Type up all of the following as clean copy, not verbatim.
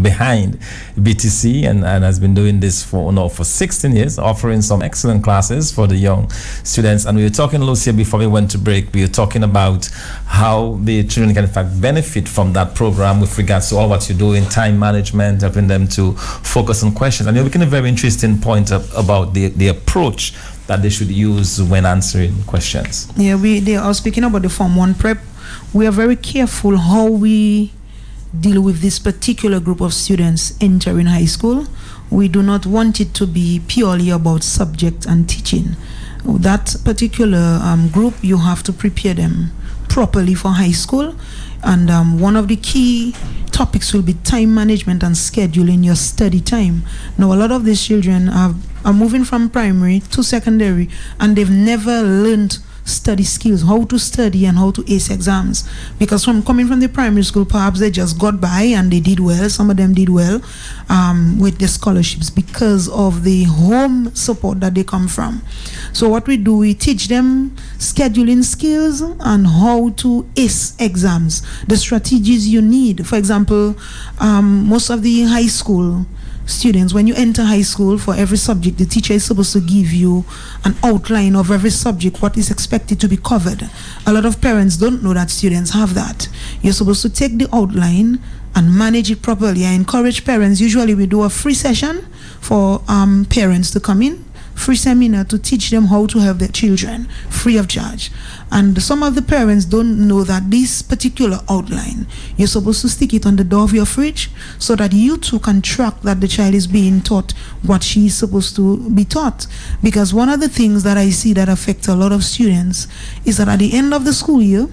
behind BTC and has been doing this for 16 years, offering some excellent classes for the young students. And we were talking, Lucia, before we went to break, we were talking about how the children can in fact benefit from that program with regards to all what you do in time management, helping them to focus on questions. And you're making a very interesting point about the approach that they should use when answering questions. Yeah, they are speaking about the Form 1 prep. We are very careful how we deal with this particular group of students entering high school. We do not want it to be purely about subject and teaching. That particular group, you have to prepare them properly for high school. And one of the key topics will be time management and scheduling your study time. Now, a lot of these children are moving from primary to secondary, and they've never learned study skills, how to study and how to ace exams. Because from coming from the primary school, perhaps they just got by and they did well. Some of them did well with their scholarships because of the home support that they come from. So what we do, we teach them scheduling skills and how to ace exams, the strategies you need. For example, most of the high school students, when you enter high school, for every subject, the teacher is supposed to give you an outline of every subject, what is expected to be covered. A lot of parents don't know that students have that. You're supposed to take the outline and manage it properly. I encourage parents, usually we do a free session for parents to come in, free seminar to teach them how to help their children, free of charge. And some of the parents don't know that this particular outline, you're supposed to stick it on the door of your fridge so that you too can track that the child is being taught what she is supposed to be taught. Because one of the things that I see that affects a lot of students is that at the end of the school year,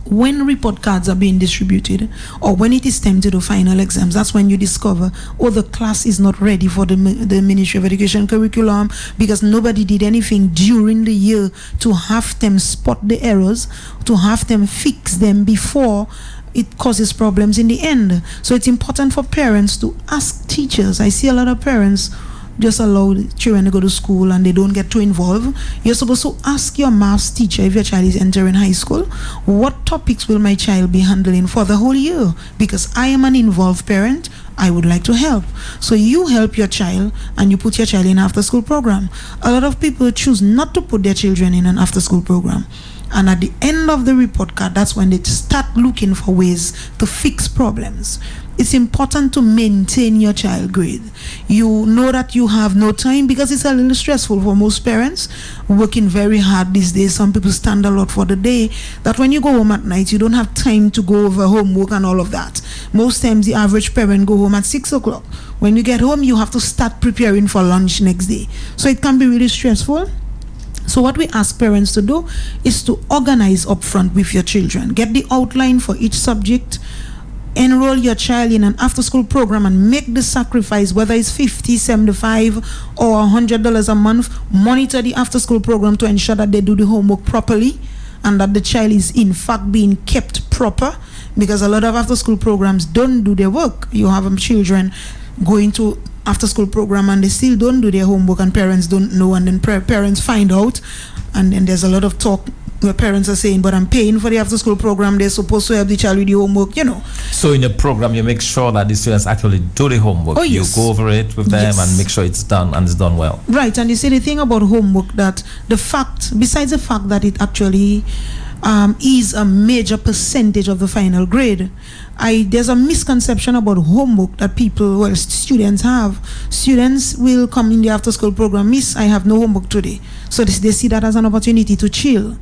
when report cards are being distributed or when it is time to do final exams, that's when you discover, oh, the class is not ready for the Ministry of Education curriculum because nobody did anything during the year to have them spot the errors, to have them fix them before it causes problems in the end. So it's important for parents to ask teachers. I see a lot of parents just allow the children to go to school and they don't get too involved. You're supposed to ask your maths teacher, if your child is entering high school, what topics will my child be handling for the whole year? Because I am an involved parent, I would like to help. So you help your child and you put your child in an after school program. A lot of people choose not to put their children in an after school program. And at the end of the report card, that's when they start looking for ways to fix problems. It's important to maintain your child grade. You know that you have no time because it's a little stressful for most parents, working very hard these days. Some people stand a lot for the day, that when you go home at night, you don't have time to go over homework and all of that. Most times the average parent go home at 6 o'clock. When you get home, you have to start preparing for lunch next day. So it can be really stressful. So what we ask parents to do is to organize upfront with your children. Get the outline for each subject, enroll your child in an after-school program and make the sacrifice, whether it's $50, $75 or $100 a month. Monitor the after-school program to ensure that they do the homework properly and that the child is in fact being kept proper, because a lot of after-school programs don't do their work. You have children going to after-school program and they still don't do their homework and parents don't know, and then parents find out, and then there's a lot of talk where parents are saying, but I'm paying for the after-school program, they're supposed to help the child with the homework, you know. So in the program, you make sure that the students actually do the homework. Oh, yes. You go over it with them and make sure it's done, and it's done well. Right, and you see the thing about homework, that the fact, besides the fact that it actually is a major percentage of the final grade, there's a misconception about homework that students have. Students will come in the after-school program, Miss, I have no homework today. So they see that as an opportunity to chill.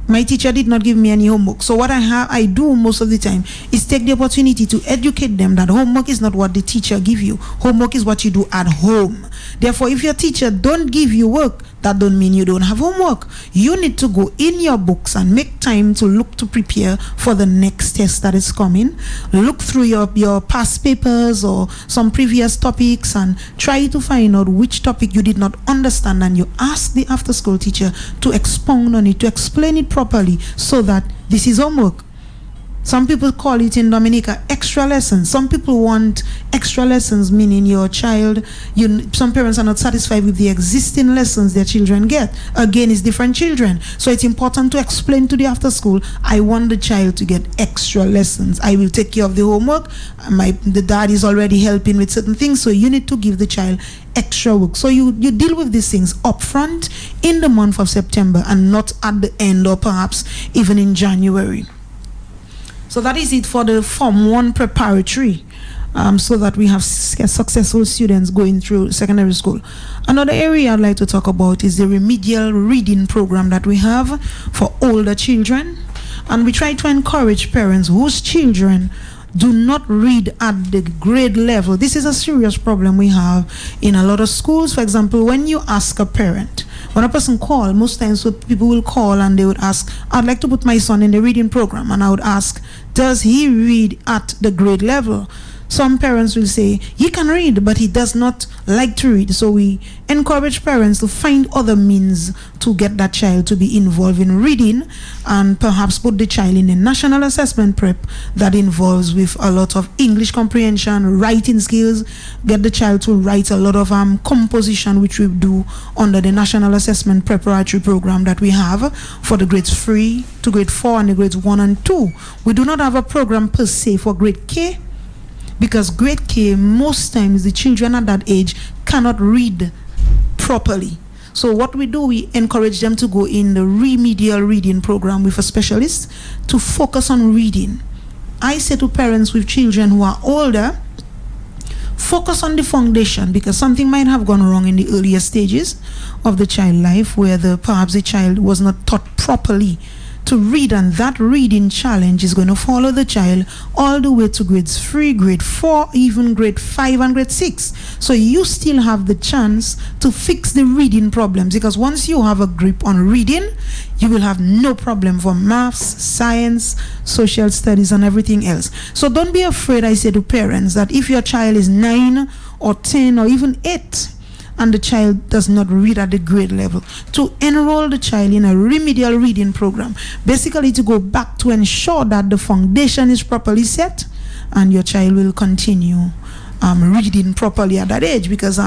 My teacher did not give me any homework. So what I do most of the time is take the opportunity to educate them that homework is not what the teacher give you. Homework is what you do at home. Therefore, if your teacher don't give you work, that don't mean you don't have homework. You need to go in your books and make time to look to prepare for the next test that is coming. Look through your past papers or some previous topics and try to find out which topic you did not understand, and you ask the after-school teacher to expound on it, to explain it properly, so that this is homework. Some people call it in Dominica extra lessons. Some people want extra lessons, meaning your child, some parents are not satisfied with the existing lessons their children get. Again, it's different children. So it's important to explain to the after school, I want the child to get extra lessons. I will take care of the homework. The dad is already helping with certain things, so you need to give the child extra work. So you deal with these things upfront in the month of September and not at the end or perhaps even in January. So that is it for the Form 1 preparatory, so that we have successful students going through secondary school. Another area I'd like to talk about is the remedial reading program that we have for older children. And we try to encourage parents whose children do not read at the grade level. This is a serious problem we have in a lot of schools. For example, when you ask a parent, when a person calls, most times people will call and they would ask, I'd like to put my son in the reading program. And I would ask, does he read at the grade level? Some parents will say, he can read, but he does not like to read. So we encourage parents to find other means to get that child to be involved in reading, and perhaps put the child in a national assessment prep that involves with a lot of English comprehension, writing skills, get the child to write a lot of composition, which we do under the national assessment preparatory program that we have for the grades 3 to grade 4 and the grades 1 and 2. We do not have a program per se for grade K, because grade K, most times the children at that age cannot read properly. So what we do, we encourage them to go in the remedial reading program with a specialist to focus on reading. I say to parents with children who are older, focus on the foundation, because something might have gone wrong in the earlier stages of the child life where perhaps the child was not taught properly to read, and that reading challenge is going to follow the child all the way to grades 3, grade 4, even grade 5 and grade 6. So you still have the chance to fix the reading problems, because once you have a grip on reading, you will have no problem for maths, science, social studies and everything else. So don't be afraid, I say to parents, that if your child is 9 or 10 or even 8, and the child does not read at the grade level, to enroll the child in a remedial reading program, basically to go back to ensure that the foundation is properly set and your child will continue reading properly at that age. Because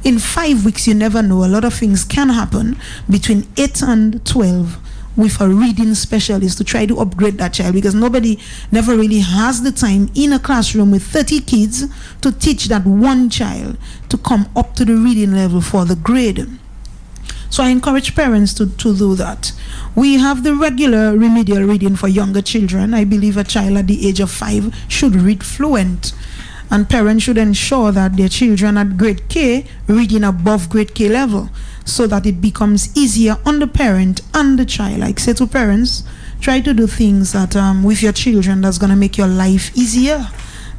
in 5 weeks, you never know, a lot of things can happen between 8 and 12 with a reading specialist to try to upgrade that child, because nobody never really has the time in a classroom with 30 kids to teach that one child to come up to the reading level for the grade. So I encourage parents to do that. We have the regular remedial reading for younger children. I believe a child at the age of 5 should read fluent, and parents should ensure that their children at grade K reading above grade K level, so that it becomes easier on the parent and the child. Like say to parents, try to do things that with your children that's going to make your life easier,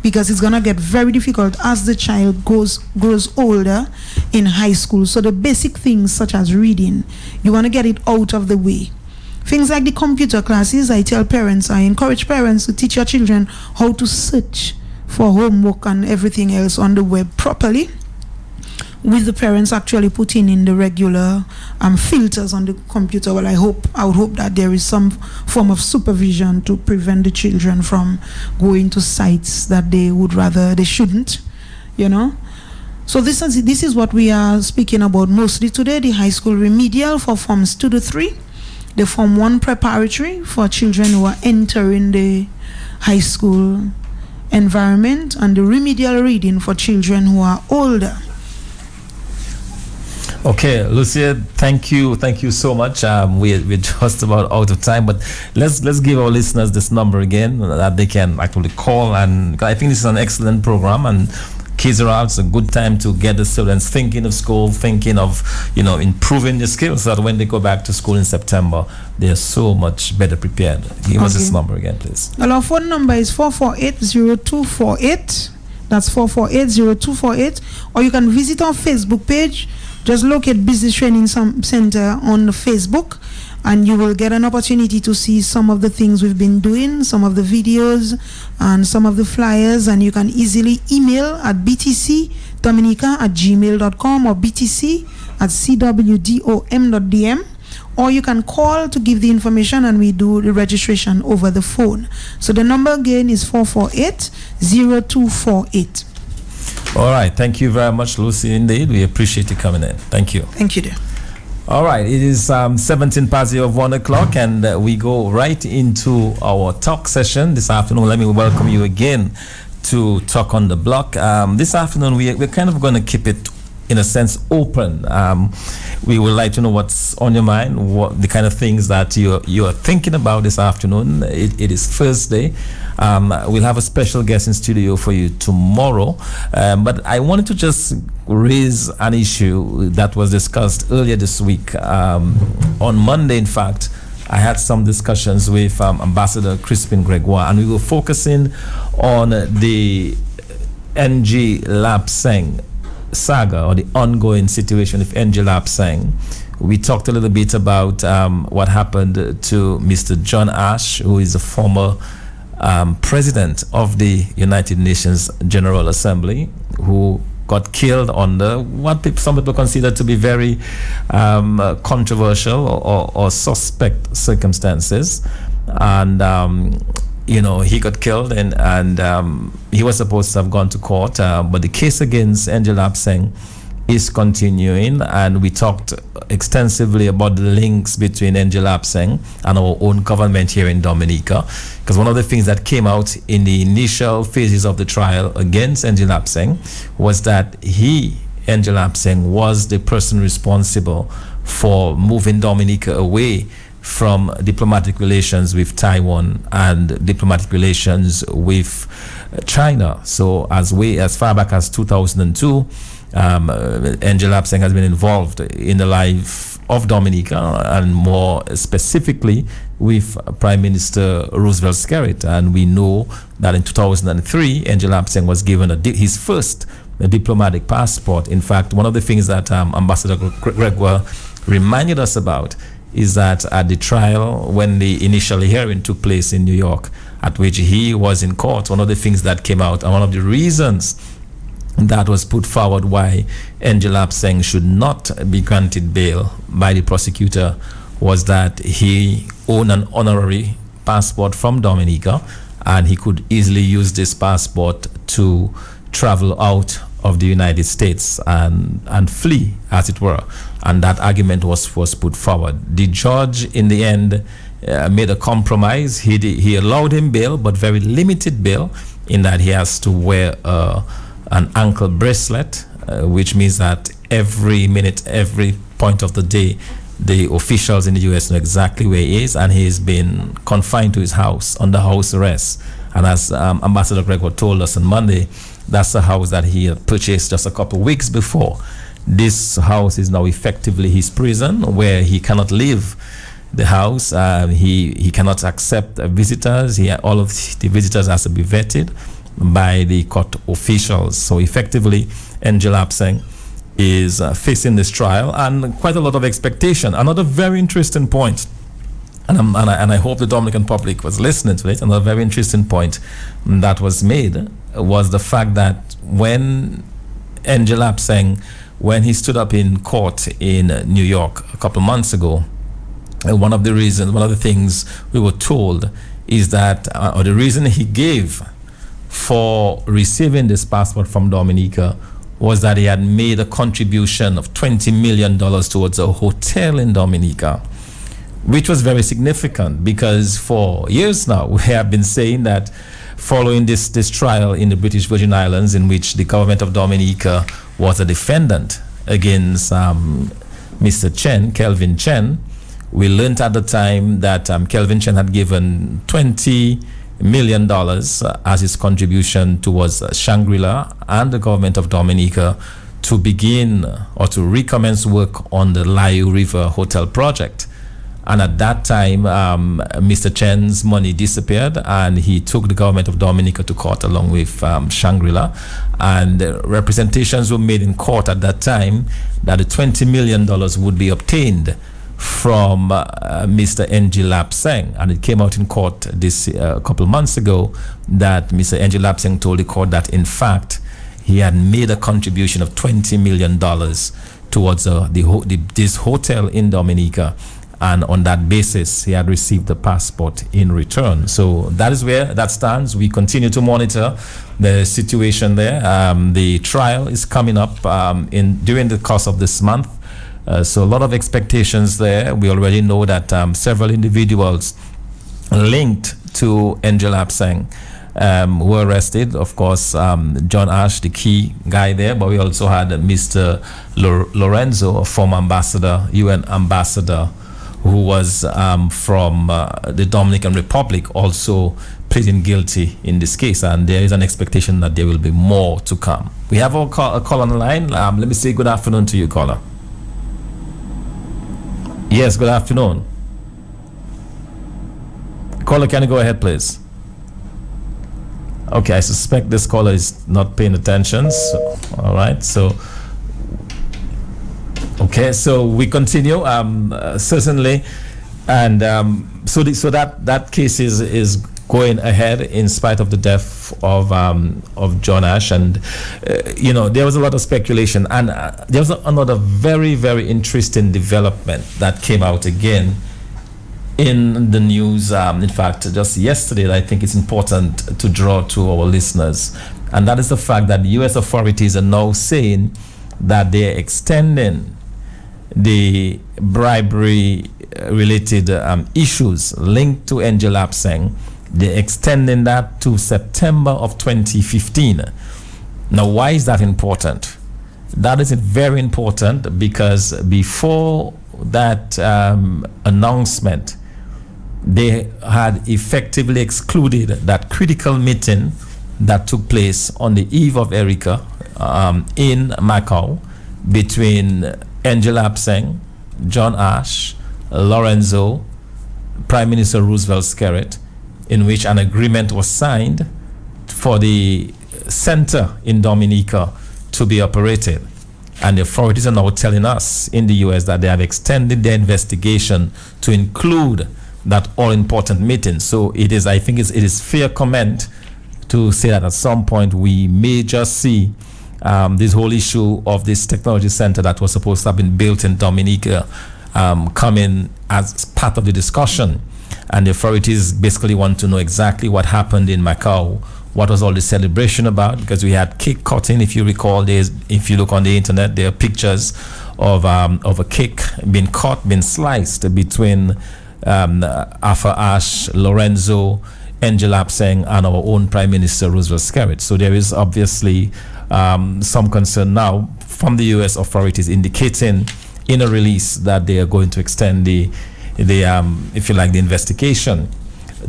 because it's going to get very difficult as the child grows older in high school. So the basic things such as reading, you want to get it out of the way. Things like the computer classes, I encourage parents to teach your children how to search for homework and everything else on the web properly, with the parents actually putting in the regular filters on the computer. Well, I would hope that there is some form of supervision to prevent the children from going to sites that they shouldn't, you know. So this is what we are speaking about mostly today: the high school remedial for forms 2 to 3, the Form 1 preparatory for children who are entering the high school environment, and the remedial reading for children who are older. Okay, Lucia, thank you so much. We're just about out of time, but let's give our listeners this number again that they can actually call, and I think this is an excellent program, and kids are out. It's a good time to get the students thinking of school, thinking of improving their skills, so that when they go back to school in September, they are so much better prepared. Give us this number again, please. Well, our phone number is 448-0248. That's 448-0248. Or you can visit our Facebook page. Just locate Business Training Center on Facebook, and you will get an opportunity to see some of the things we've been doing, some of the videos and some of the flyers, and you can easily email at btcdominica@gmail.com or btc@cwdom.dm, or you can call to give the information and we do the registration over the phone. So the number again is 448-0248. All right. Thank you very much, Lucy. Indeed, we appreciate you coming in. Thank you. Thank you, dear. All right. It is 17 past of 1 o'clock, and we go right into our talk session this afternoon. Let me welcome you again to Talk on the Block. This afternoon, we're kind of going to keep it, in a sense, open. We would like to know what's on your mind, what the kind of things that you are thinking about this afternoon. It is Thursday. We'll have a special guest in studio for you tomorrow. But I wanted to just raise an issue that was discussed earlier this week. On Monday, in fact, I had some discussions with Ambassador Crispin Gregoire, and we were focusing on the NG Lapsang saga, or the ongoing situation with NG Lapsang. We talked a little bit about what happened to Mr. John Ash, who is a former president of the United Nations General Assembly, who got killed under what some people consider to be very controversial or suspect circumstances. And he got killed, and he was supposed to have gone to court, but the case against Angel Lapsang is continuing, and we talked extensively about the links between Angel Lapsang and our own government here in Dominica, because one of the things that came out in the initial phases of the trial against Angel Lapsang was that Angel Lapsang, was the person responsible for moving Dominica away from diplomatic relations with Taiwan and diplomatic relations with China. So as far back as 2002, Angel Lapsang has been involved in the life of Dominica, and more specifically with Prime Minister Roosevelt Skerrit. And we know that in 2003, Angel Lapsang was given his first diplomatic passport. In fact, one of the things that Ambassador Gregoire reminded us about is that at the trial, when the initial hearing took place in New York, at which he was in court, one of the things that came out, and one of the reasons that was put forward why Angel Lapsang should not be granted bail by the prosecutor, was that he owned an honorary passport from Dominica, and he could easily use this passport to travel out of the United States and flee, as it were. And that argument was put forward. The judge, in the end, made a compromise. He allowed him bail, but very limited bail, in that he has to wear an ankle bracelet, which means that every minute, every point of the day, the officials in the U.S. know exactly where he is, and he's been confined to his house under house arrest. And as Ambassador Gregoire told us on Monday, that's a house that he had purchased just a couple of weeks before. This house is now effectively his prison, where he cannot leave the house. He cannot accept visitors. All of the visitors has to be vetted by the court officials. So effectively, Angel Lapsang is facing this trial, and quite a lot of expectation. Another very interesting point, and I hope the Dominican public was listening to it, another very interesting point that was made was the fact that when Angel Lapsang, when he stood up in court in New York a couple of months ago, one of the things we were told is that, or the reason he gave for receiving this passport from Dominica, was that he had made a contribution of $20 million towards a hotel in Dominica, which was very significant, because for years now we have been saying that following this trial in the British Virgin Islands, in which the government of Dominica was a defendant against Mr. Chen, Kelvin Chen, we learned at the time that Kelvin Chen had given $20 million as his contribution towards Shangri-La and the government of Dominica to begin or to recommence work on the Layou River Hotel project. And at that time, Mr. Chen's money disappeared, and he took the government of Dominica to court along with Shangri-La. And representations were made in court at that time that the $20 million would be obtained from Mr. Angel Lapsang. And it came out in court this couple of months ago that Mr. Angel Lapsang told the court that, in fact, he had made a contribution of $20 million towards this hotel in Dominica. and on that basis, he had received the passport in return. So that is where that stands. We continue to monitor the situation there. The trial is coming up during the course of this month. So a lot of expectations there. We already know that several individuals linked to Angel Abseng were arrested. Of course, John Ash, the key guy there, but we also had Mr. Lorenzo, a former ambassador, UN ambassador, who was from the Dominican Republic, also pleading guilty in this case. And there is an expectation that there will be more to come. We have a call on the line. Let me say good afternoon to you, caller. Yes, good afternoon. Caller, can you go ahead, please? Okay, I suspect this caller is not paying attention. So, all right, so okay, so we continue certainly, and so that case is going ahead in spite of the death of John Ash, and there was a lot of speculation, and there was another very, very interesting development that came out again in the news, in fact, just yesterday. I think it's important to draw to our listeners, and that is the fact that the U.S. authorities are now saying that they're extending the bribery-related issues linked to Angel Abseng. They're extending that to September of 2015. Now, why is that important? That is very important because before that announcement, they had effectively excluded that critical meeting that took place on the eve of Erica in Macau between Angel Abseng, John Ash, Lorenzo, Prime Minister Roosevelt Skerrit, in which an agreement was signed for the center in Dominica to be operated. And the authorities are now telling us in the U.S. that they have extended their investigation to include that all-important meeting. So it is fair comment to say that at some point we may just see this whole issue of this technology center that was supposed to have been built in Dominica coming as part of the discussion. And the authorities basically want to know exactly what happened in Macau. What was all the celebration about? Because we had cake cutting, if you recall. If you look on the internet, there are pictures of a cake being cut, being sliced between Arthur Ashe, Lorenzo, Angel Abseng, and our own Prime Minister Roosevelt Skerrit. So there is obviously some concern now from the U.S. authorities indicating in a release that they are going to extend the if you like, the investigation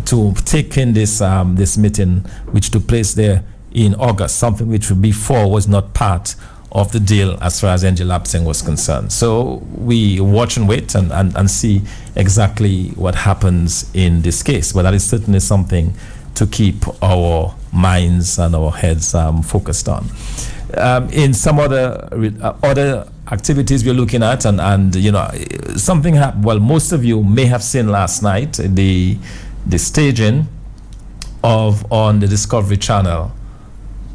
to take in this meeting which took place there in August, something which before was not part of the deal as far as Angel Abseng was concerned. So we watch and wait and see exactly what happens in this case. But that is certainly something to keep our minds and our heads focused on. In some other activities we're looking at, and something happened. Well, most of you may have seen last night the staging on the Discovery Channel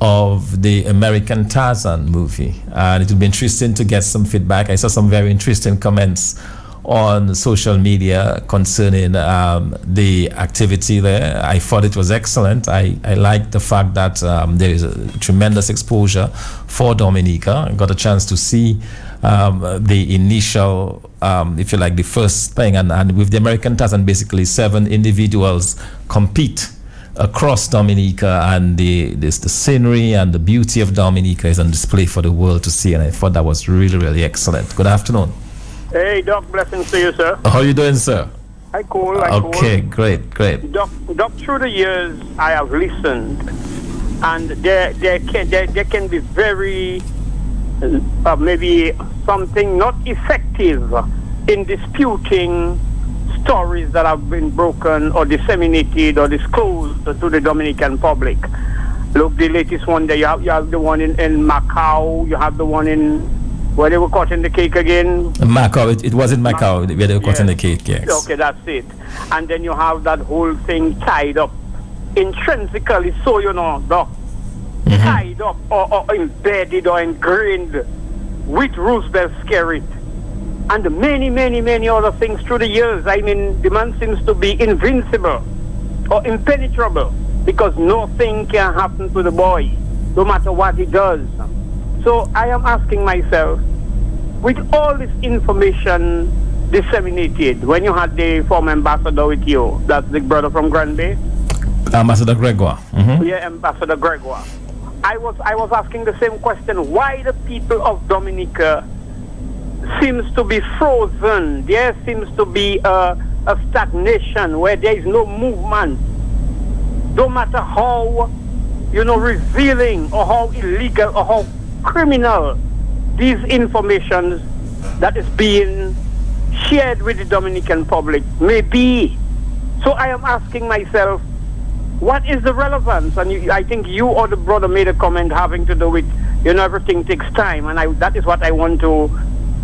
of the American Tarzan movie, and it will be interesting to get some feedback. I saw some very interesting comments on social media concerning the activity there. I thought it was excellent. I like the fact that there is a tremendous exposure for Dominica. I got a chance to see the initial, if you like, the first thing, and with the American Tarzan, basically 7 individuals compete across Dominica, and the scenery and the beauty of Dominica is on display for the world to see, and I thought that was really, really excellent. Good afternoon. Hey, Doc, blessings to you, sir. How are you doing, sir? I cool. Okay, great. Doc, through the years, I have listened, and there can be very, maybe something not effective in disputing stories that have been broken or disseminated or disclosed to the Dominican public. Look, the latest one there, you have the one in Macau, you have the one in where they were cutting the cake again. Macau, it was in Macau where they were cutting the cake, yes. Okay, that's it. And then you have that whole thing tied up intrinsically, so Doc, tied up or embedded or ingrained with Roosevelt Skerrit and many, many, many other things through the years. I mean, the man seems to be invincible or impenetrable because nothing can happen to the boy, no matter what he does. So I am asking myself, with all this information disseminated, when you had the former ambassador with you, that's the brother from Grand Bay? Ambassador Gregoire. Mm-hmm. Yeah, Ambassador Gregoire. I was asking the same question. Why the people of Dominica seems to be frozen? There seems to be a stagnation where there is no movement. No matter how, revealing or how illegal or how criminal these informations that is being shared with the Dominican public may be. So I am asking myself, what is the relevance? And I think you or the brother made a comment having to do with, everything takes time. And that is what I want to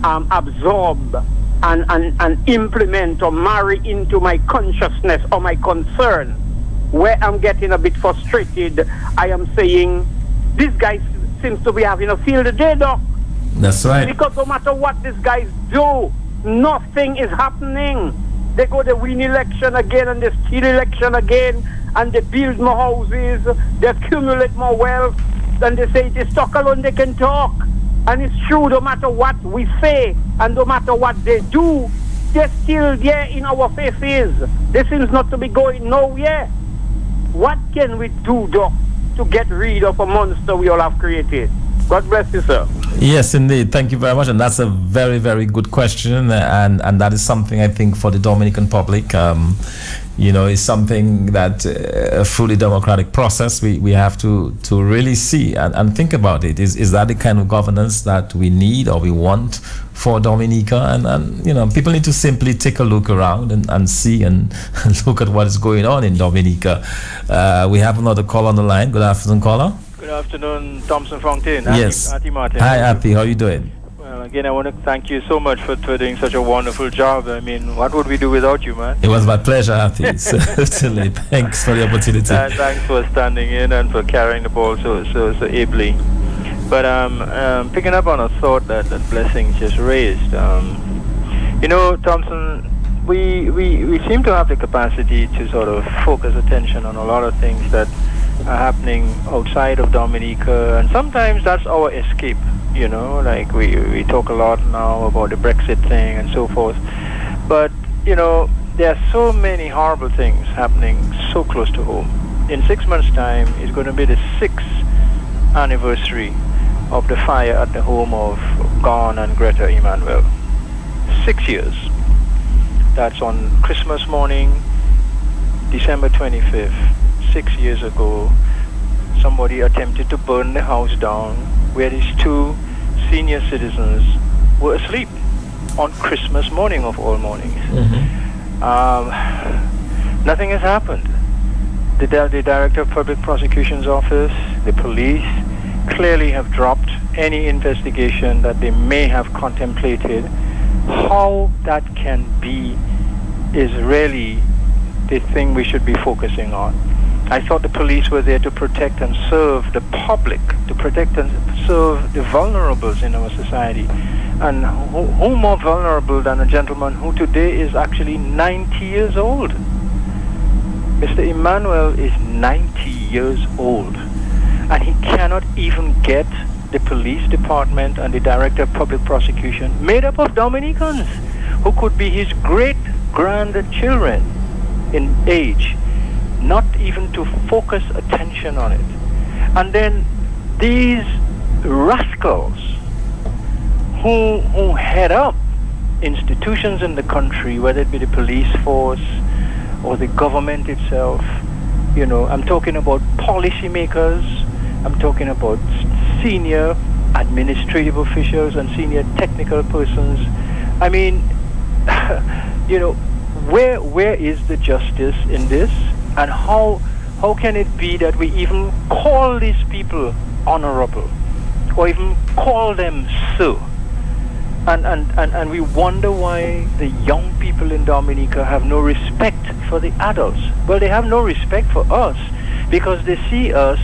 absorb and implement or marry into my consciousness or my concern. Where I'm getting a bit frustrated, I am saying, this guy seems to be having a field day, Doc. That's right. Because no matter what these guys do, nothing is happening. They go to win election again and they steal election again and they build more houses, they accumulate more wealth, and they say they talk alone, they can talk. And it's true, no matter what we say and no matter what they do, they're still there in our faces. They seems not to be going nowhere. What can we do, Doc, to get rid of a monster we all have created? God bless you, sir. Yes, indeed. Thank you very much. And that's a very, very good question. And that is something I think for the Dominican public, is something that a fully democratic process we have to really see and think about it. Is that the kind of governance that we need or we want for Dominica? And people need to simply take a look around and see and look at what is going on in Dominica. We have another call on the line. Good afternoon, caller. Good afternoon, Thompson Fontaine. Yes. Auntie Martin. Hi, Auntie. How are you doing? Well, again, I want to thank you so much for doing such a wonderful job. I mean, what would we do without you, man? It was my pleasure, Auntie. Certainly. Thanks for the opportunity. Thanks for standing in and for carrying the ball so ably. But picking up on a thought that Blessing just raised, Thompson, we seem to have the capacity to sort of focus attention on a lot of things that are happening outside of Dominica, and sometimes that's our escape, like we talk a lot now about the Brexit thing and so forth, but there are so many horrible things happening so close to home. In 6 months' time, it's going to be the 6th anniversary of the fire at the home of Gon and Greta Emanuel. 6 years. That's on Christmas morning, December 25th. 6 years ago, somebody attempted to burn the house down where these two senior citizens were asleep on Christmas morning of all mornings. Mm-hmm. Nothing has happened. The Director of Public Prosecution's Office, the police, clearly have dropped any investigation that they may have contemplated. How that can be is really the thing we should be focusing on. I thought the police were there to protect and serve the public, to protect and serve the vulnerables in our society. And who more vulnerable than a gentleman who today is actually 90 years old? Mr. Emmanuel is 90 years old, and he cannot even get the police department and the Director of Public Prosecution made up of Dominicans who could be his great-grandchildren in age, not even to focus attention on it. And then these rascals who head up institutions in the country, whether it be the police force or the government itself, I'm talking about policymakers, I'm talking about senior administrative officials and senior technical persons. I mean, where is the justice in this? And how can it be that we even call these people honorable, or even call them so? And we wonder why the young people in Dominica have no respect for the adults. Well, they have no respect for us because they see us,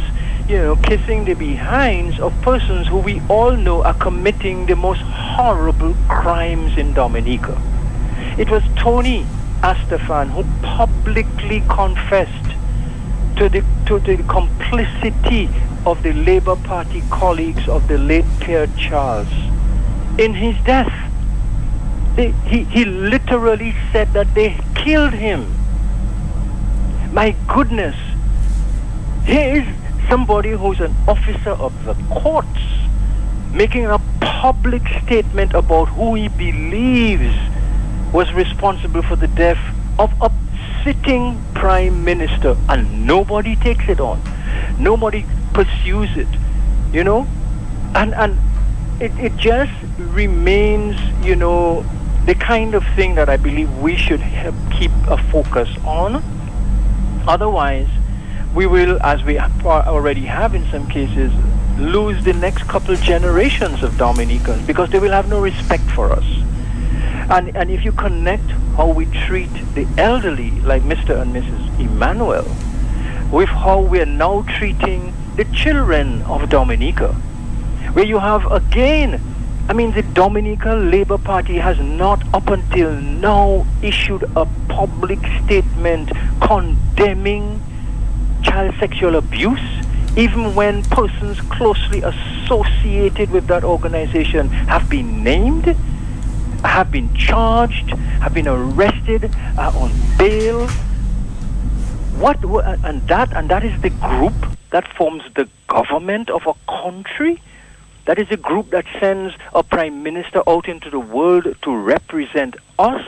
kissing the behinds of persons who we all know are committing the most horrible crimes in Dominica. It was Tony Astafan who publicly confessed to the complicity of the Labour Party colleagues of the late Pierre Charles in his death. He literally said that they killed him. My goodness. Here is somebody who's an officer of the courts making a public statement about who he believes was responsible for the death of a sitting prime minister, and nobody takes it on. Nobody pursues it, you know? And it just remains, you know, the kind of thing that I believe we should keep a focus on. Otherwise, we will, as we already have in some cases, lose the next couple generations of Dominicans because they will have no respect for us. And if you connect how we treat the elderly, like Mr. and Mrs. Emmanuel, with how we are now treating the children of Dominica, where you have again, I mean, the Dominica Labour Party has not up until now issued a public statement condemning child sexual abuse, even when persons closely associated with that organization have been named, have been charged, have been arrested, on bail. And that is the group that forms the government of a country. That is a group that sends a prime minister out into the world to represent us.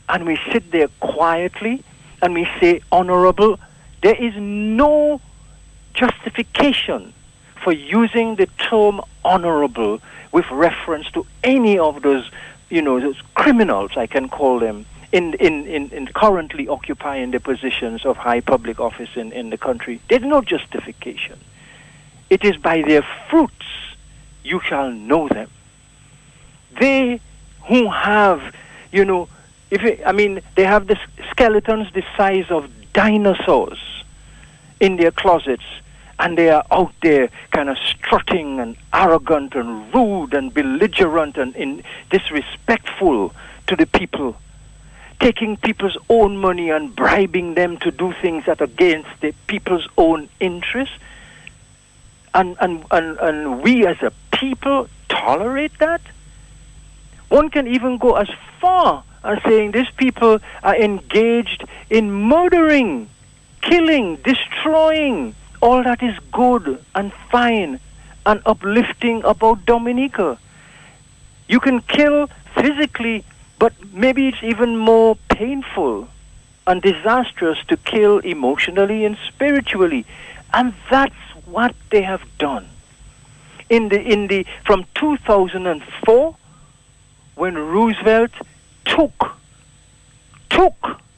And we sit there quietly and we say, honorable. There is no justification for using the term honorable with reference to any of those, you know, those criminals, I can call them, in currently occupying the positions of high public office in the country. There's no justification. It is by their fruits you shall know them. They who have, you know, they have the skeletons the size of dinosaurs in their closets, and they are out there kind of strutting and arrogant and rude and belligerent and disrespectful to the people, taking people's own money and bribing them to do things that are against the people's own interests. And we as a people tolerate that? One can even go as far as saying these people are engaged in murdering, killing, destroying all that is good and fine and uplifting about Dominica. You can kill physically, but maybe it's even more painful and disastrous to kill emotionally and spiritually. And that's what they have done. From 2004, when Roosevelt took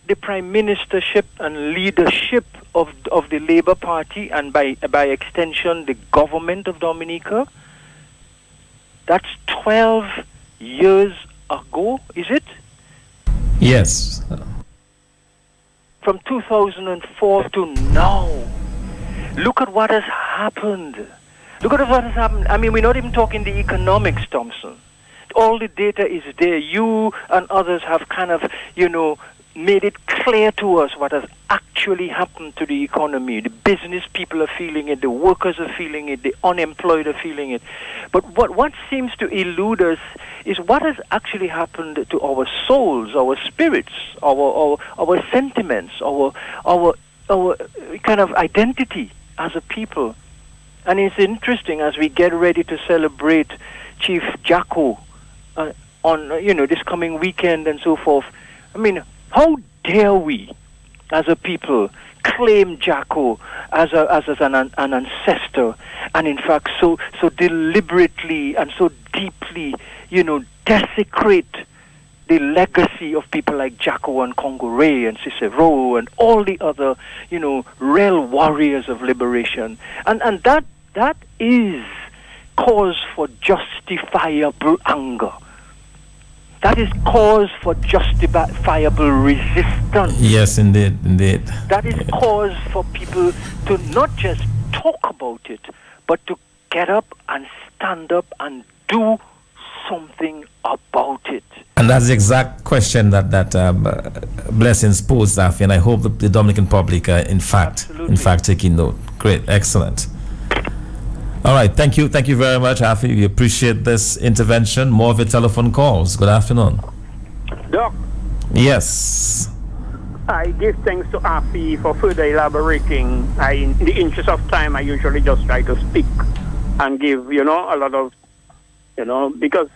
the prime ministership and leadership of the Labour Party, and by extension the government of Dominica, that's 12 years ago, is it? Yes. From 2004 to now. Look at what has happened. Look at what has happened. I mean, we're not even talking the economics, Thompson. All the data is there. You and others have kind of, you know, made it clear to us what has actually happened to the economy. The business people are feeling it, the workers are feeling it, the unemployed are feeling it. But what seems to elude us is what has actually happened to our souls, our spirits, our sentiments, our kind of identity as a people. And it's interesting as we get ready to celebrate Chief Jacko on this coming weekend and so forth. I mean, how dare we as a people claim Jacko as an ancestor, and in fact so deliberately and so deeply, you know, desecrate the legacy of people like Jacko and Congoré and Cicero and all the other, you know, real warriors of liberation. And that is cause for justifiable anger. That is cause for justifiable resistance. Yes, indeed. That is cause for people to not just talk about it, but to get up and stand up and do And that's the exact question that Blessings posed, Afi, and I hope the Dominican public, in fact, taking note. Great, excellent. All right, thank you very much, Afi. We appreciate this intervention. More of your telephone calls. Good afternoon. Doc. Yes. I give thanks to Afi for further elaborating. In the interest of time, I usually just try to speak and give, a lot of, because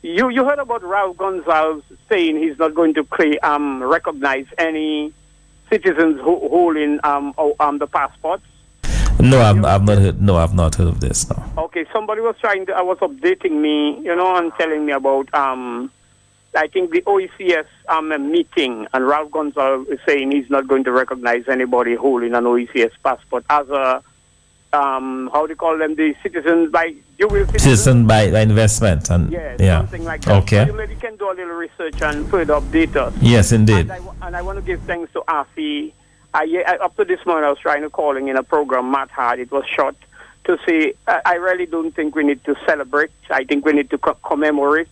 you heard about Raul Gonzalez saying he's not going to recognize any citizens holding the passports. No, I've not heard. No, I've not heard of this. No. Okay, somebody was was updating me, and telling me about I think the OECS meeting, and Ralph Gonzalez is saying he's not going to recognize anybody holding an OECS passport as a how do you call them, the citizens by dual citizen by investment, and something like that. Okay. So you maybe can do a little research and further update us. Yes, indeed. And I want to give thanks to Afi. Up to this moment, I was trying to calling in a program Matt had. It was short to say I really don't think we need to celebrate. I think we need to commemorate,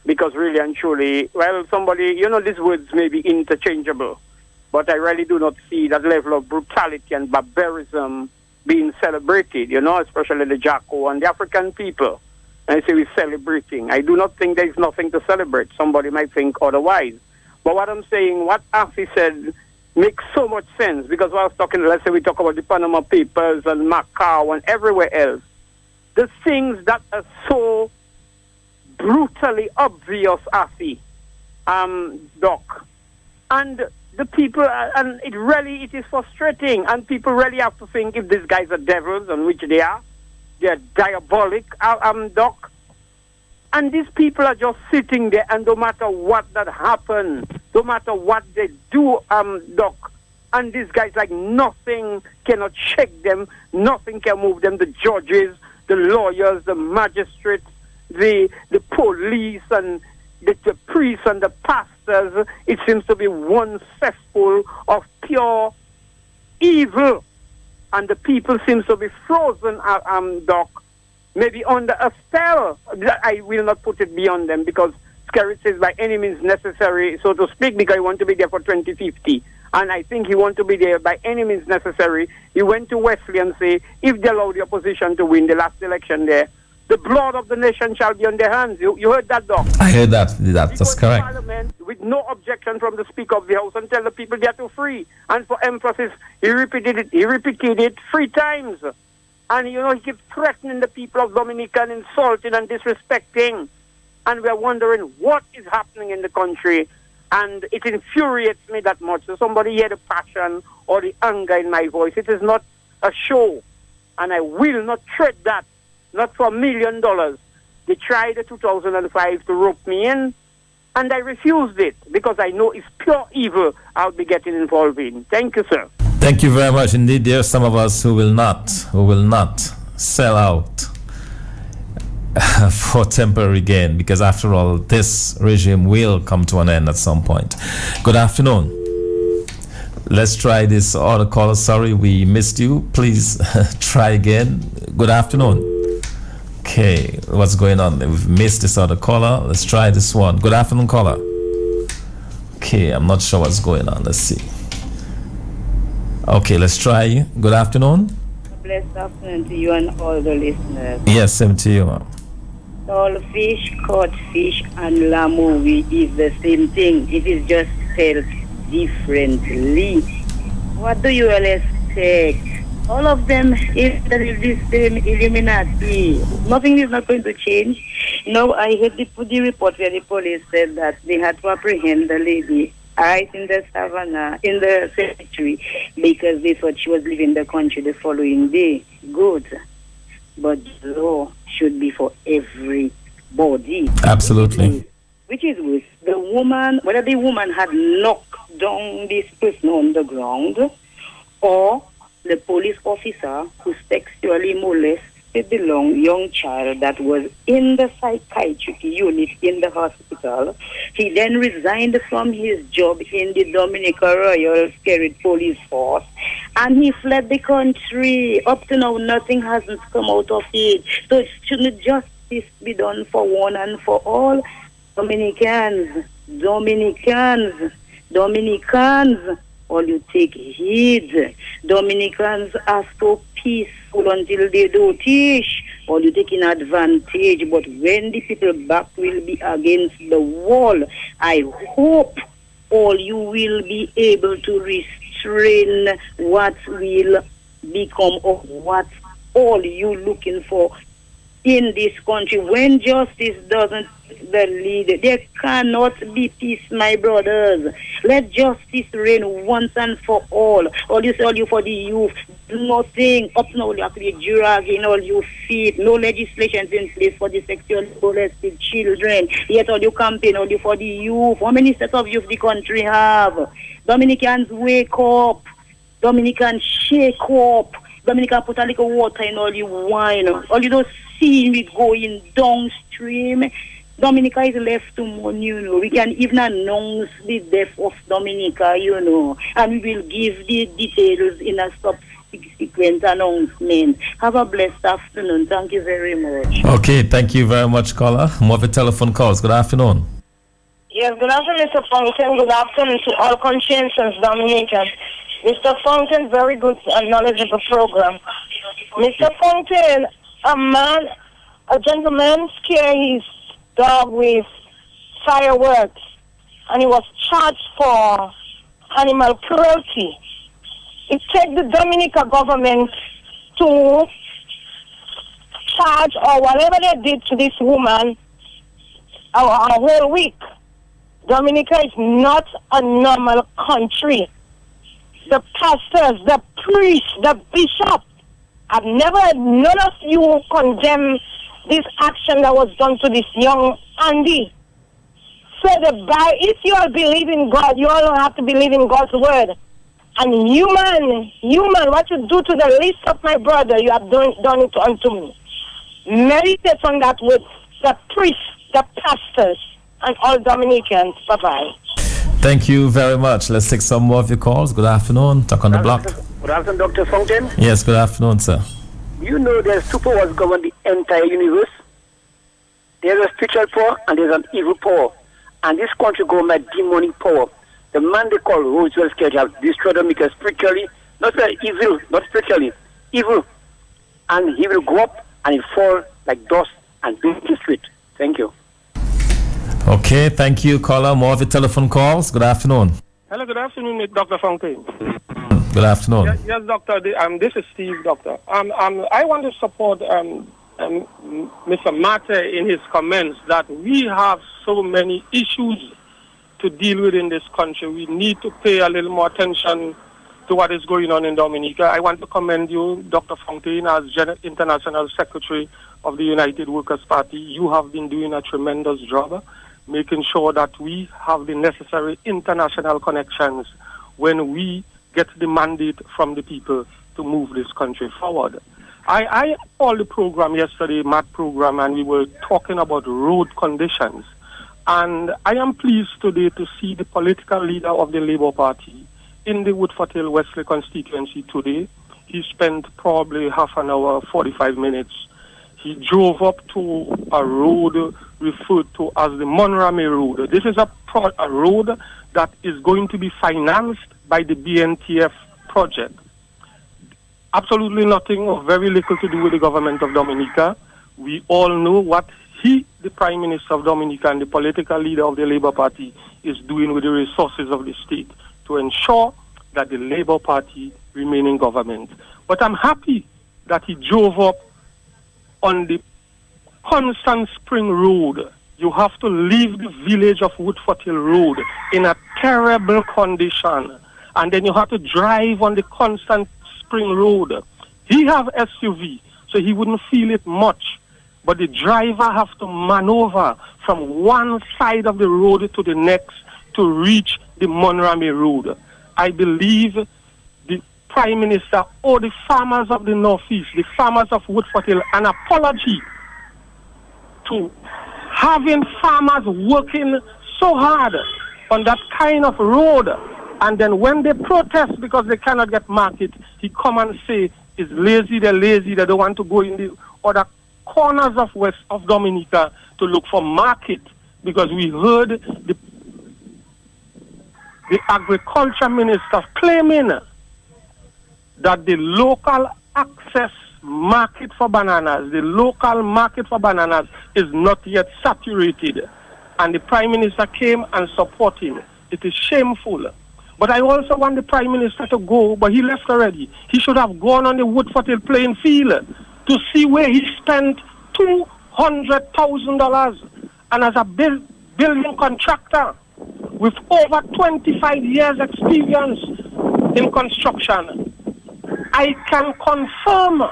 because really and truly, somebody, these words may be interchangeable, but I really do not see that level of brutality and barbarism being celebrated, especially the Jacko and the African people. And I say we're celebrating. I do not think there is nothing to celebrate. Somebody might think otherwise. But what I'm saying, what Afi said makes so much sense, because when I was talking, let's say we talk about the Panama Papers and Macau and everywhere else, the things that are so brutally obvious, Afi, Doc, and the people, and it is frustrating, and people really have to think if these guys are devils, and which they're diabolic, Doc, and these people are just sitting there, and no matter what that happens, no matter what they do, Doc, and these guys, like, nothing cannot shake them, nothing can move them, the judges, the lawyers, the magistrates, the police, and the priests and the pastors. It seems to be one cesspool of pure evil, and the people seems to be frozen, Doc, maybe under a spell. I will not put it beyond them, because Skerrit says by any means necessary, so to speak, because he want to be there for 2050. And I think he want to be there by any means necessary. He went to Wesley and say, if they allow the opposition to win the last election there, the blood of the nation shall be on their hands. You heard that, Doc? I heard that. That's correct. Parliament with no objection from the Speaker of the House, and tell the people they are to free. And for emphasis, he repeated it 3 times. And, he keeps threatening the people of Dominica and insulting and disrespecting. And we're wondering what is happening in the country. And it infuriates me that much. So somebody hear the passion or the anger in my voice. It is not a show. And I will not tread that. Not for $1 million. They tried in 2005 to rope me in, and I refused it, because I know it's pure evil I'll be getting involved in. Thank you, sir. Thank you very much. Indeed, there are some of us who will not sell out for temporary gain, because after all, this regime will come to an end at some point. Good afternoon. Let's try this other caller. Sorry, we missed you. Please try again. Good afternoon. Okay, what's going on? We've missed this other caller. Let's try this one. Good afternoon, caller. Okay, I'm not sure what's going on. Let's see. Okay, let's try. Good afternoon. Blessed afternoon to you and all the listeners. Yes, same to you, ma'am. All fish, cod fish, and lamovi is the same thing. It is just spelled differently. What do you all expect? All of them is the Illuminati. Nothing is not going to change. No, I heard the report where the police said that they had to apprehend the lady right in the savannah, in the cemetery, because they thought she was leaving the country the following day. Good. But the law should be for everybody. Absolutely. Which is worse. The woman, whether the woman had knocked down this person on the ground, or the police officer who sexually molested the young child that was in the psychiatric unit in the hospital, he then resigned from his job in the Dominica Royal Skerrit Police Force, and he fled the country. Up to now, nothing hasn't come out of it. So shouldn't justice be done for one and for all? Dominicans, all you take heed. Dominicans are so peaceful until they do teach, or you taking advantage. But when the people back will be against the wall, I hope all you will be able to restrain what will become of what all you looking for in this country. When justice doesn't the lead, there cannot be peace, my brothers. Let justice reign once and for all. All you for the youth, nothing. Up now you actually dragging all your feet. No legislation in place for the sexually molested children. Yet all you campaign, all you for the youth. How many sets of youth the country have? Dominicans wake up. Dominicans shake up. Dominican put a little water in all you wine. All you don't see it going downstream. Dominica is left to mourn, We can even announce the death of Dominica, and we will give the details in a subsequent announcement. Have a blessed afternoon. Thank you very much. Okay, thank you very much, caller. More of a telephone calls. Good afternoon. Yes, good afternoon, Mr. Fountain. Good afternoon to all conscientious Dominicans. Mr. Fountain, very good and knowledgeable program. Mr. Fountain, a gentleman scared his dog with fireworks, and he was charged for animal cruelty. It takes the Dominican government to charge or whatever they did to this woman a whole week. Dominica is not a normal country. The pastors, the priests, the bishop, I've never heard none of you condemn this action that was done to this young Andy. So if you all believe in God, you all have to believe in God's word. And human, what you do to the least of my brother, you have done it unto me. Meditate on that with the priests, the pastors, and all Dominicans. Bye-bye. Thank you very much. Let's take some more of your calls. Good afternoon. Talk on the block. Good afternoon, Dr. Fountain. Yes, good afternoon, sir. You know there's two powers govern the entire universe. There's a spiritual power and there's an evil power. And this country governed by demonic power. The man they call Roosevelt Scared have destroyed Dominica spiritually, not very evil, not spiritually, evil. And he will go up and he'll fall like dust and beat the street. Thank you. Okay, thank you, caller. More of your telephone calls. Good afternoon. Hello, good afternoon, Dr. Fontaine. Good afternoon. Yes, doctor. This is Steve, doctor. I want to support Mr. Mate in his comments that we have so many issues to deal with in this country. We need to pay a little more attention to what is going on in Dominica. I want to commend you, Dr. Fontaine, as International Secretary of the United Workers' Party. You have been doing a tremendous job making sure that we have the necessary international connections when we get the mandate from the people to move this country forward. I called the program yesterday, MAT program, and we were talking about road conditions. And I am pleased today to see the political leader of the Labour Party in the Woodford Hill Wesley constituency today. He spent probably half an hour, 45 minutes. He drove up to a road referred to as the Monramé Road. This is a road that is going to be financed by the BNTF project. Absolutely nothing or very little to do with the government of Dominica. We all know what he, the Prime Minister of Dominica and the political leader of the Labour Party, is doing with the resources of the state to ensure that the Labour Party remain in government. But I'm happy that he drove up on the Constant Spring Road. You have to leave the village of Woodford Hill Road in a terrible condition. And then you have to drive on the Constant Spring Road. He have SUV, so he wouldn't feel it much. But the driver have to maneuver from one side of the road to the next to reach the Monramé Road. I believe the Prime Minister or the farmers of the Northeast, the farmers of Woodford Hill, an apology to having farmers working so hard on that kind of road. And then when they protest because they cannot get market, he come and say, it's lazy, they're lazy, they don't want to go in the other corners of West of Dominica to look for market. because we heard the agriculture minister claiming that the local access market for bananas, the local market for bananas is not yet saturated. And the Prime Minister came and supported him. It is shameful. But I also want the Prime Minister to go, but he left already. He should have gone on the Woodford playing field to see where he spent $200,000. And as a building contractor with over 25 years experience in construction, I can confirm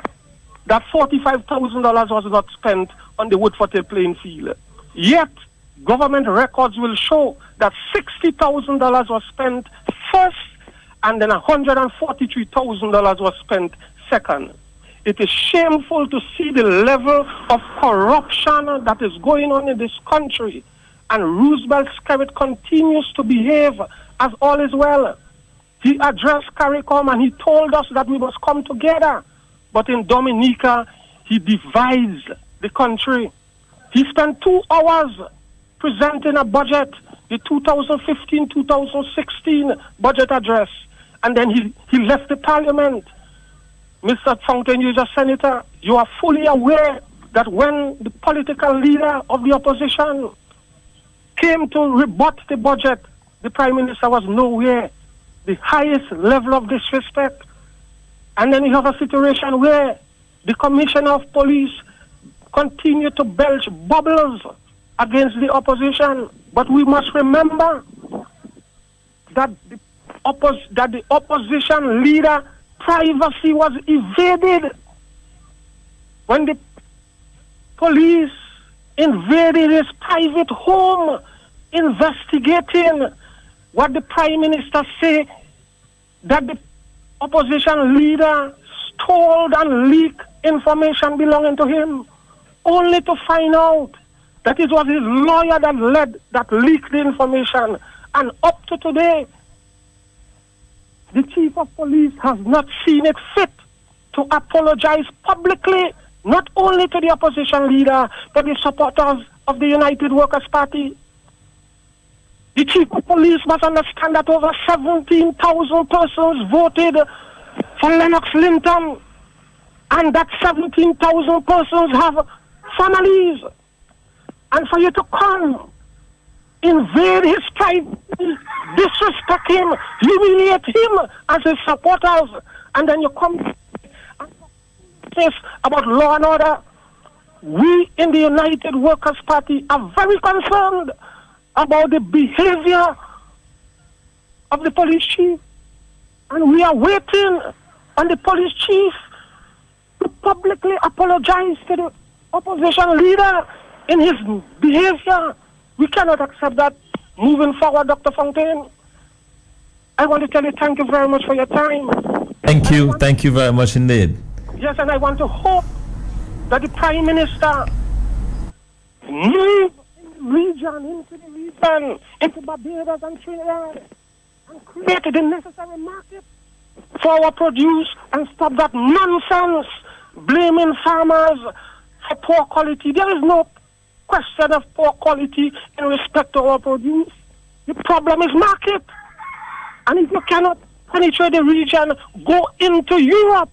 that $45,000 was not spent on the Woodford playing field. Yet, government records will show that $60,000 was spent first, and then $143,000 was spent second. It is shameful to see the level of corruption that is going on in this country, and Roosevelt Skerrit continues to behave as all is well. He addressed CARICOM and he told us that we must come together. But in Dominica, he divides the country. He spent 2 hours presenting a budget, the 2015-2016 budget address, and then he left the parliament. Mr. Fountain, you're a senator. You are fully aware that when the political leader of the opposition came to rebut the budget, the Prime Minister was nowhere. The highest level of disrespect. And then you have a situation where the Commissioner of Police continue to belch bubbles against the opposition. But we must remember that the opposition leader privacy was evaded when the police invaded his private home investigating what the Prime Minister say that the opposition leader stole and leaked information belonging to him, only to find out that it was his lawyer that leaked the information. And up to today, the Chief of Police has not seen it fit to apologize publicly, not only to the opposition leader, but the supporters of the United Workers' Party. The Chief of Police must understand that over 17,000 persons voted for Lennox Linton, and that 17,000 persons have families. And for you to come, invade his pride, disrespect him, humiliate him as his supporters, and then you come and say about law and order. We in the United Workers' Party are very concerned about the behavior of the police chief. And we are waiting on the police chief to publicly apologize to the opposition leader in his behavior. We cannot accept that. Moving forward, Dr. Fontaine, I want to tell you thank you very much for your time. Thank you. Thank you very much indeed. Yes, and I want to hope that the Prime Minister move into the region, into Barbados and Trinidad, and create the necessary market for our produce and stop that nonsense blaming farmers for poor quality. There is no question of poor quality in respect to our produce. The problem is market. And if you cannot penetrate the region, go into Europe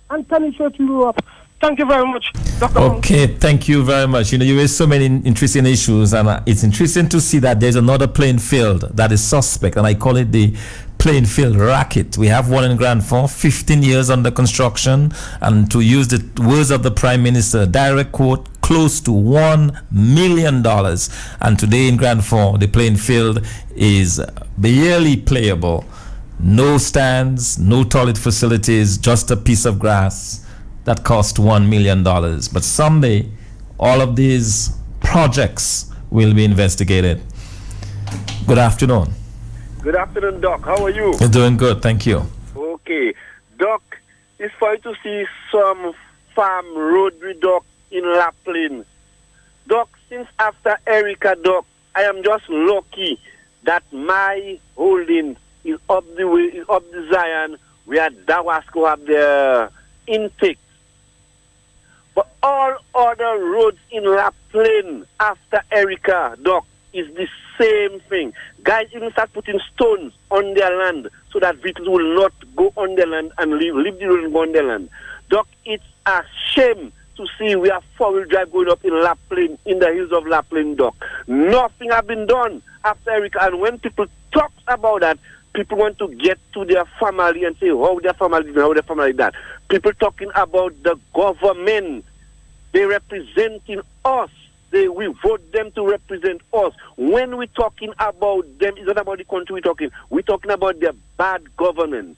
and penetrate Europe. Thank you very much, Dr. Okay, thank you very much. You know, you raised so many interesting issues, and it's interesting to see that there's another playing field that is suspect, and I call it the playing field racket. We have one in Grand Fond, 15 years under construction, and to use the words of the Prime Minister, direct quote, close to $1 million. And today in Grand Fond, the playing field is barely playable. No stands, no toilet facilities, just a piece of grass that cost $1 million. But someday, all of these projects will be investigated. Good afternoon. Good afternoon, Doc. How are you? You're doing good, thank you. Okay. Doc, it's fine to see some farm road reduct in Laplin. Doc, since after Erica, Doc, I am just lucky that my holding is up the way, is up the Zion, where Dawasco have their intake. But all other roads in La Plaine after Erica, Doc, is the same thing. Guys even start putting stones on their land so that vehicles will not go on their land and leave the road and go on their land. Doc, it's a shame to see we have four-wheel drive going up in Lapland, in the hills of Lapland, Doc. Nothing has been done after Erica, and when people talk about that, people want to get to their family and say how their family did, how their family did that. People talking about the government. They representing us. We vote them to represent us. When we're talking about them, it's not about the country we're talking. We're talking about their bad governance.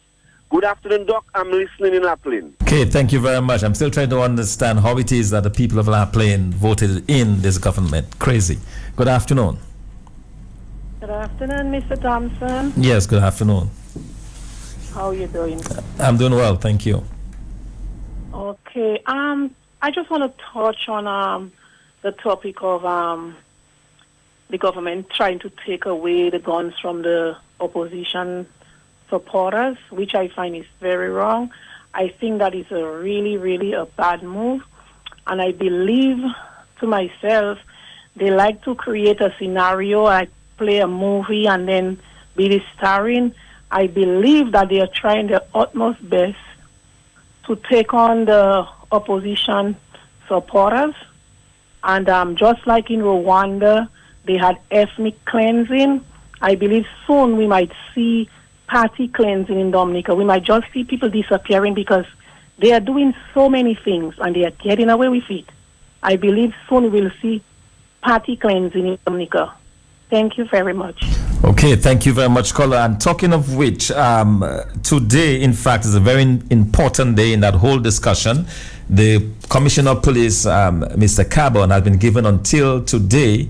Good afternoon, Doc. I'm listening in Lapland. Okay, thank you very much. I'm still trying to understand how it is that the people of Lapland voted in this government. Crazy. Good afternoon. Good afternoon, Mr. Thompson. Yes, good afternoon. How are you doing? I'm doing well, thank you. Okay. I just want to touch on the topic of the government trying to take away the guns from the opposition supporters, which I find is very wrong. I think that is a really, really a bad move. And I believe to myself, they like to create a scenario, like play a movie and then be the starring. I believe that they are trying their utmost best to take on the opposition supporters. And just like in Rwanda, they had ethnic cleansing. I believe soon we might see party cleansing in Dominica. We might just see people disappearing because they are doing so many things and they are getting away with it. I believe soon we'll see party cleansing in Dominica. Thank you very much. Okay, thank you very much, caller. And talking of which, today, in fact, is a very important day in that whole discussion. The Commissioner of Police, Mr. Carbon, has been given until today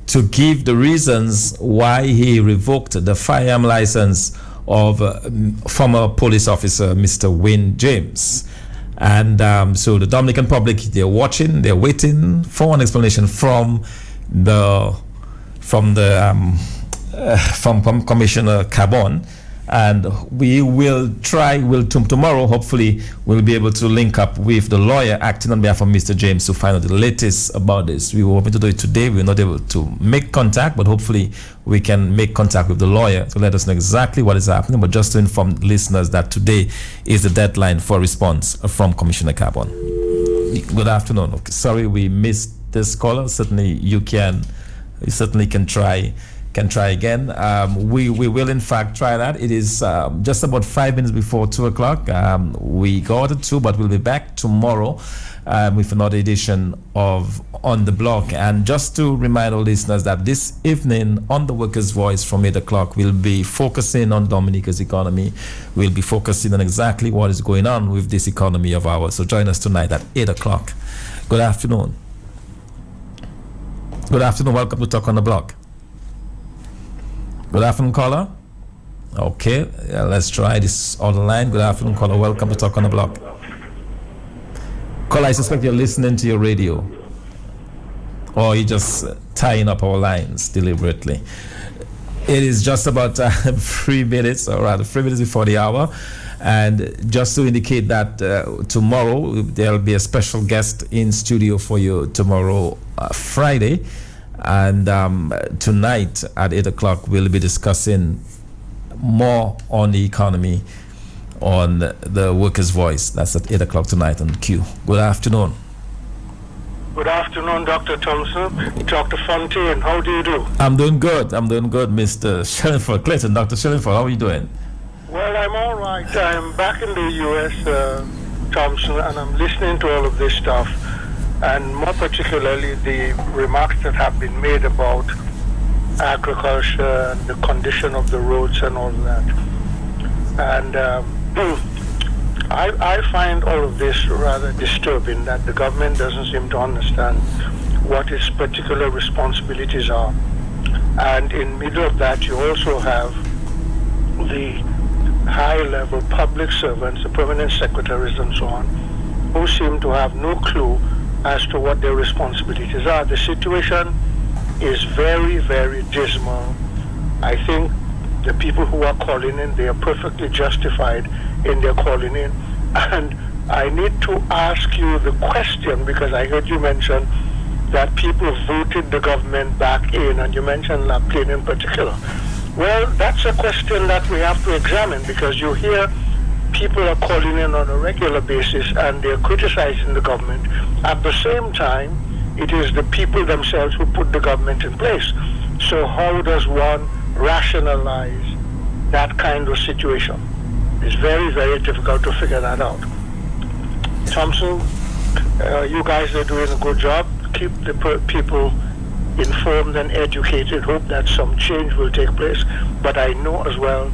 to give the reasons why he revoked the firearm license of former police officer, Mr. Wayne James. And so the Dominican public, they're watching, they're waiting for an explanation from Commissioner Carbon, and we will try. Tomorrow, hopefully, we'll be able to link up with the lawyer acting on behalf of Mr. James to find out the latest about this. We were hoping to do it today. We were not able to make contact, but hopefully we can make contact with the lawyer to let us know exactly what is happening. But just to inform listeners that today is the deadline for response from Commissioner Carbon. Good afternoon. Okay, sorry we missed this caller. Certainly you certainly can try again. We will in fact try that. It is just about 5 minutes before 2 o'clock. We go out at 2, but we'll be back tomorrow with another edition of On the Block. And just to remind our listeners that this evening on the Workers' Voice from 8 o'clock, we'll be focusing on Dominica's economy. We'll be focusing on exactly what is going on with this economy of ours. So join us tonight at 8 o'clock. Good afternoon. Good afternoon. Welcome to Talk on the Block. Good afternoon, caller. Okay, let's try this on the line. Good afternoon, caller. Welcome to Talk on the Block. Caller, I suspect you're listening to your radio, or you're just tying up our lines deliberately. It is just about 3 minutes, or rather 3 minutes before the hour. And just to indicate that tomorrow there'll be a special guest in studio for you tomorrow, Friday. And tonight at 8 o'clock, we'll be discussing more on the economy on the Workers' Voice. That's at 8 o'clock tonight on Q. Good afternoon. Good afternoon, Dr. Thompson. Dr. Fontaine, how do you do? I'm doing good, Mr. Shellingford. Clayton, Dr. Shellingford, how are you doing? Well, I'm all right. I'm back in the U.S., Thompson, and I'm listening to all of this stuff, and more particularly the remarks that have been made about agriculture and the condition of the roads and all that. And I find all of this rather disturbing, that the government doesn't seem to understand what its particular responsibilities are. And in middle of that, you also have the high-level public servants, the permanent secretaries and so on, who seem to have no clue as to what their responsibilities are. The situation is very, very dismal. I think the people who are calling in, they are perfectly justified in their calling in. And I need to ask you the question, because I heard you mention that people voted the government back in, and you mentioned La Plaine in particular. Well, that's a question that we have to examine, because you hear people are calling in on a regular basis and they're criticizing the government. At the same time, it is the people themselves who put the government in place. So how does one rationalize that kind of situation? It's very, very difficult to figure that out. Thompson, you guys are doing a good job. Keep the people informed and educated. Hope that some change will take place. But I know as well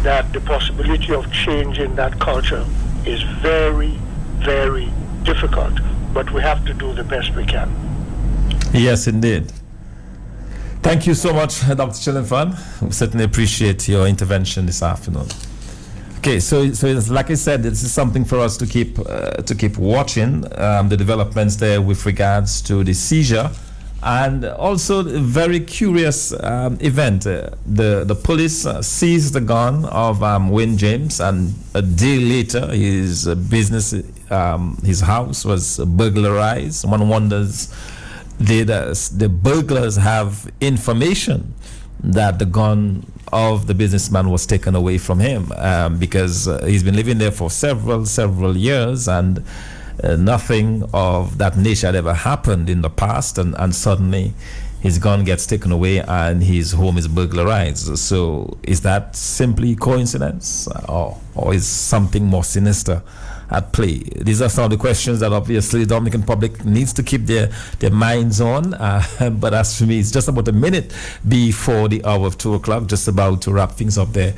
that the possibility of changing that culture is very, very difficult. But we have to do the best we can. Yes, indeed. Thank you so much, Dr. Chillinford. We certainly appreciate your intervention this afternoon. Okay, so it's, like I said, this is something for us to keep watching the developments there with regards to the seizure, and also a very curious event. The police seized the gun of Wayne James, and a day later, his business, his house was burglarized. One wonders, did the burglars have information that the gun of the businessman was taken away from him, because he's been living there for several years, and nothing of that nature had ever happened in the past, and suddenly his gun gets taken away and his home is burglarized. So is that simply coincidence, or is something more sinister at play? These are some of the questions that obviously the Dominican public needs to keep their minds on. But as for me, it's just about a minute before the hour of 2 o'clock, just about to wrap things up there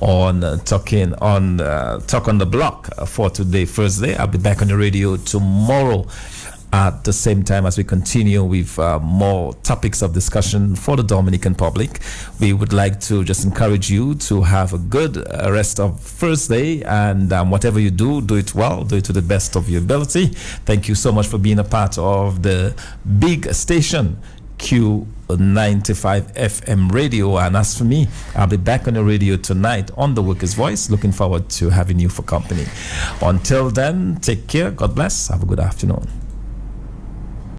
on Talk on the Block for today, Thursday. I'll be back on the radio tomorrow at the same time as we continue with more topics of discussion for the Dominican public. We would like to just encourage you to have a good rest of Thursday, and whatever you do it well, do it to the best of your ability. Thank you so much for being a part of the big station, Q95 FM radio. And as for me, I'll be back on the radio tonight on The Workers' Voice. Looking forward to having you for company. Until then, take care. God bless. Have a good afternoon.